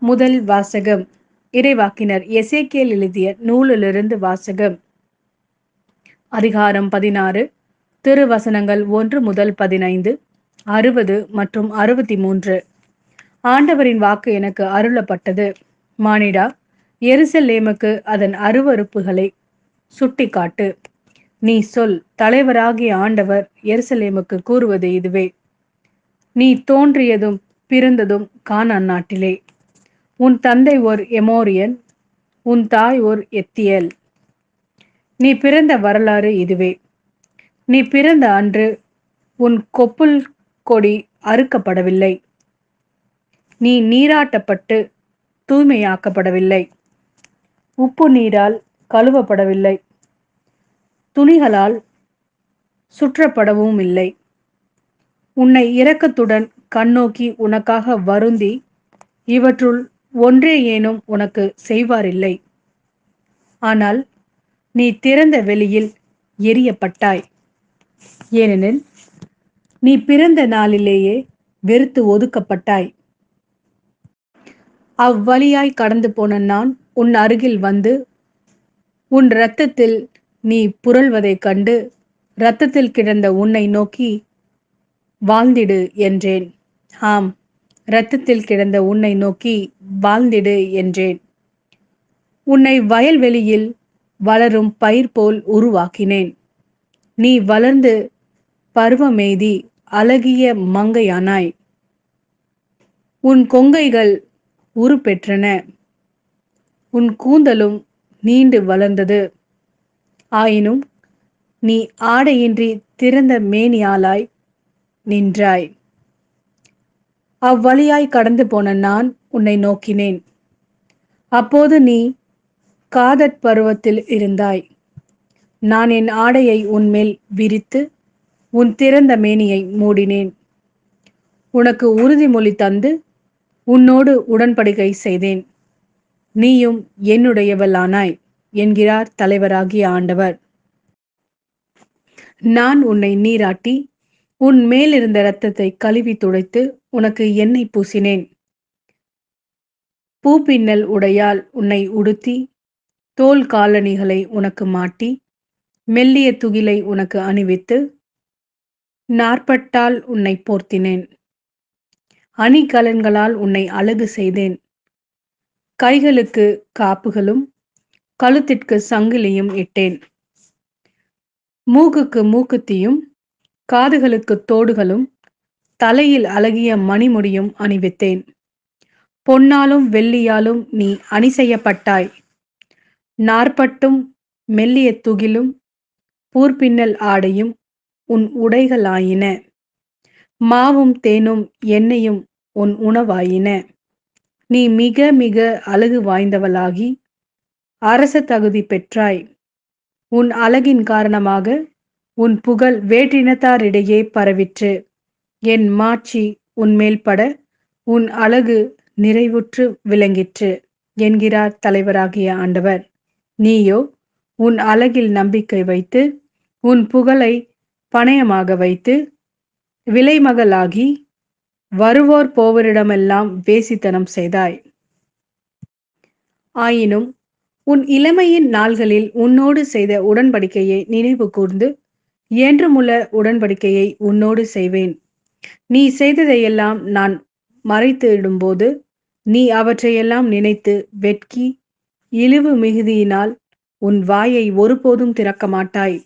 முதல் வாசகம் இறைவாக்கினர் எசேக்கியேல் எழுதிய நூலிலிருந்து வாசகம். அதிகாரம் 16, திருவசனங்கள் 1 முதல் 15, 60 மற்றும் 63. ஆண்டவரின் வாக்கு எனக்கு அருளப்பட்டது. மானிடா, எருசலேமுக்கு அதன் அருவருப்புகளை சுட்டிக்காட்டு. நீ சொல், தலைவராகிய ஆண்டவர் எருசலேமுக்கு கூறுவது இதுவே: நீ தோன்றியதும் பிறந்ததும் கானான் நாட்டிலே. உன் தந்தை ஓர் எமோரியன், உன் தாய் ஓர் எத்தியேல். நீ பிறந்த வரலாறு இதுவே. நீ பிறந்த அன்று உன் கொப்புள் கொடி அறுக்கப்படவில்லை. நீ நீராட்டப்பட்டு தூய்மையாக்கப்படவில்லை. உப்பு நீரால் கழுவப்படவில்லை. துணிகளால் சுற்றப்படவும் இல்லை. உன்னை இரக்கத்துடன் கண்ணோக்கி உனக்காக வருந்தி இவற்றுள் ஒன்றே ஏனும் உனக்கு செய்வாரில்லை. ஆனால் நீ திறந்த வெளியில் எரியப்பட்டாய். ஏனெனில் நீ பிறந்த நாளிலேயே வெறுத்து ஒதுக்கப்பட்டாய். அவ்வழியாய் கடந்து போன நான் உன் அருகில் வந்து உன் இரத்தத்தில் நீ புரள்வதைக் கண்டு இரத்தத்தில் கிடந்த உன்னை நோக்கி வாழ்ந்திடு என்றேன். ஆம், இரத்தத்தில் கிடந்த உன்னை நோக்கி வாழ்ந்திடு என்றேன். உன்னை வயல்வெளியில் வளரும் பயிர் போல் உருவாக்கினேன். நீ வளர்ந்து பருவமெய்தி அழகிய மங்கையானாய். உன் கொங்கைகள் உருப்பெற்றன. உன் கூந்தலும் நீண்டு வளர்ந்தது. ஆயினும் நீ ஆடையின்றி திறந்த மேனியாளாய் நின்றாய். அவ்வழியாய் கடந்து போன நான் உன்னை நோக்கினேன். அப்போது நீ காதற் பருவத்தில் இருந்தாய். நான் என் ஆடையை உன்மேல் விரித்து உன் திறந்த மேனியை மூடினேன். உனக்கு உறுதிமொழி தந்து உன்னோடு உடன்படிக்கை செய்தேன். நீயும் என்னுடையவளானாய் என்கிறார் தலைவராகிய ஆண்டவர். நான் உன்னை நீராட்டி உன் மேலிருந்த இரத்தத்தை கழுவி துடைத்து உனக்கு எண்ணெய் பூசினேன். பூப்பின்னல் உடையால் உன்னை உடுத்தி தோல் காலணிகளை உனக்கு மாட்டி மெல்லிய துகிலை உனக்கு அணிவித்து நாற்பட்டால் உன்னை போர்த்தினேன். அணிகலன்களால் உன்னை அழகு செய்தேன். கைகளுக்கு காப்புகளும் கழுத்திற்கு சங்கிலியும் இட்டேன். மூக்குக்கு மூக்குத்தியும் காதுகளுக்கு தோடுகளும் தலையில் அழகிய மணிமுடியும் அணிவித்தேன். பொன்னாலும் வெள்ளியாலும் நீ அணி செய்யப்பட்டாய். நாற்பட்டும் மெல்லிய துகிலும் பூர்பின்னல் ஆடையும் உன் உடைகளாயின. மாவும் தேனும் எண்ணெயும் உன் உணவாயின. நீ மிக மிக அழகு வாய்ந்தவளாகி அரச தகுதி பெற்றாய். உன் அழகின் காரணமாக உன் புகழ் வேற்றினத்தாரிடையே பரவிற்று. என் மாட்சி உன்மேல் பட உன் அழகு நிறைவுற்று விளங்கிற்று என்கிறார் தலைவராகிய ஆண்டவர். நீயோ உன் அழகில் நம்பிக்கை வைத்து உன் புகழை பணயமாக வைத்து விலைமகளாகி வருவோர் போவரிடமெல்லாம் வேசித்தனம் செய்தாய். ஆயினும் உன் இளமையின் நாள்களில் உன்னோடு செய்த உடன்படிக்கையை நினைவு கூர்ந்து என்றுமுள்ள உடன்படிக்கையை உன்னோடு செய்வேன். நீ செய்ததையெல்லாம் நான் மறைத்திடும்போது நீ அவற்றையெல்லாம் நினைத்து வெட்கி இழிவு மிகுதியினால் உன் வாயை ஒருபோதும் திறக்க மாட்டாய்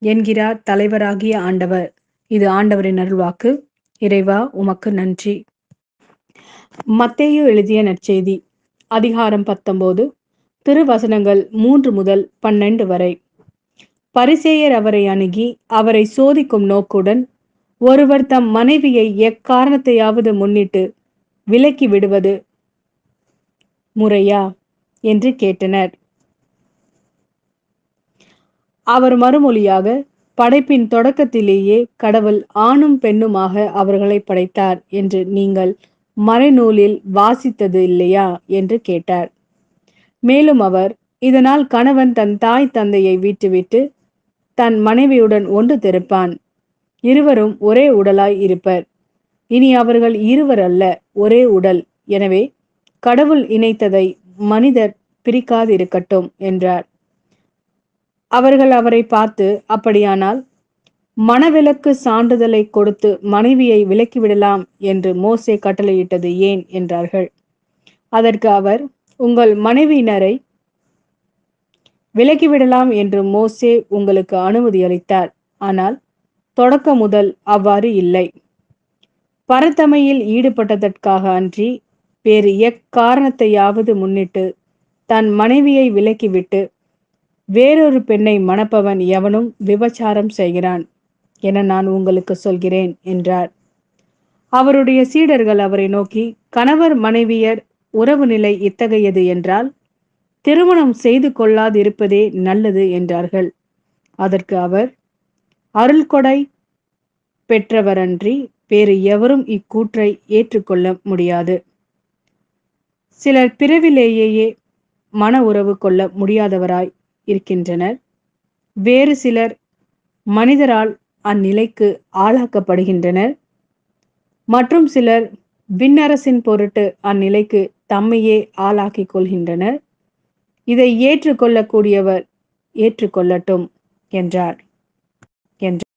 என்கிறார் தலைவராகிய ஆண்டவர். இது ஆண்டவரின் அருள்வாக்கு. இறைவா, உமக்கு நன்றி. மத்தேயு எழுதிய நற்செய்தி. அதிகாரம் 19, திருவசனங்கள் 3 முதல் 12 வரை. பரிசேயர் அவரை அணுகி அவரை சோதிக்கும் நோக்குடன், ஒருவர் தம் மனைவியை எக்காரணத்தையாவது முன்னிட்டு விலக்கி விடுவது முறையா என்று கேட்டனர். அவர் மறுமொழியாக, படைப்பின் தொடக்கத்திலேயே கடவுள் ஆணும் பெண்ணுமாக அவர்களை படைத்தார் என்று நீங்கள் மறைநூலில் வாசித்தது இல்லையா என்று கேட்டார். மேலும் அவர், இதனால் கணவன் தன் தாய் தந்தையை விட்டுவிட்டு தன் மனைவியுடன் ஒன்று திறப்பான். இருவரும் ஒரே உடலாய் இருப்பர். இனி அவர்கள் இருவர் அல்ல, ஒரே உடல். எனவே கடவுள் இணைத்ததை மனிதர் பிரிக்காதிருக்கட்டும் என்றார். அவர்கள் அவரை பார்த்து, அப்படியானால் மணவிலக்கு சான்றிதழை கொடுத்து மனைவியை விலக்கிவிடலாம் என்று மோசே கட்டளையிட்டது ஏன் என்றார்கள். அதற்கு அவர், உங்கள் மனைவியினரை விலக்கிவிடலாம் என்று மோசே உங்களுக்கு அனுமதி அளித்தார். ஆனால் தொடக்க முதல் அவ்வாறு இல்லை. பரத்தமையில் ஈடுபட்டதற்காக அன்றி வேறு எக்காரணத்தையாவது முன்னிட்டு தன் மனைவியை விலக்கிவிட்டு வேறொரு பெண்ணை மணப்பவன் எவனும் விபச்சாரம் செய்கிறான் என நான் உங்களுக்கு சொல்கிறேன் என்றார். அவருடைய சீடர்கள் அவரை நோக்கி, கணவர் மனைவியர் உறவு நிலை இத்தகையது என்றால் திருமணம் செய்து கொள்ளாதிருப்பதே நல்லது என்றார்கள். அதற்கு அவர், அருள்கொடை பெற்றவரன்றி வேறு எவரும் இக்கூற்றை ஏற்றுக்கொள்ள முடியாது. சிலர் பிறவிலேயே மன உறவு கொள்ள முடியாதவராய் இருக்கின்றனர். வேறு சிலர் மனிதரால் அந்நிலைக்கு ஆளாக்கப்படுகின்றனர். மற்றும் சிலர் விண்ணரசின் பொருட்டு அந்நிலைக்கு தம்மையே ஆளாக்கிக் கொள்கின்றனர். இதை ஏற்றுக்கொள்ளக்கூடியவர் ஏற்றுக்கொள்ளட்டும் என்றார்.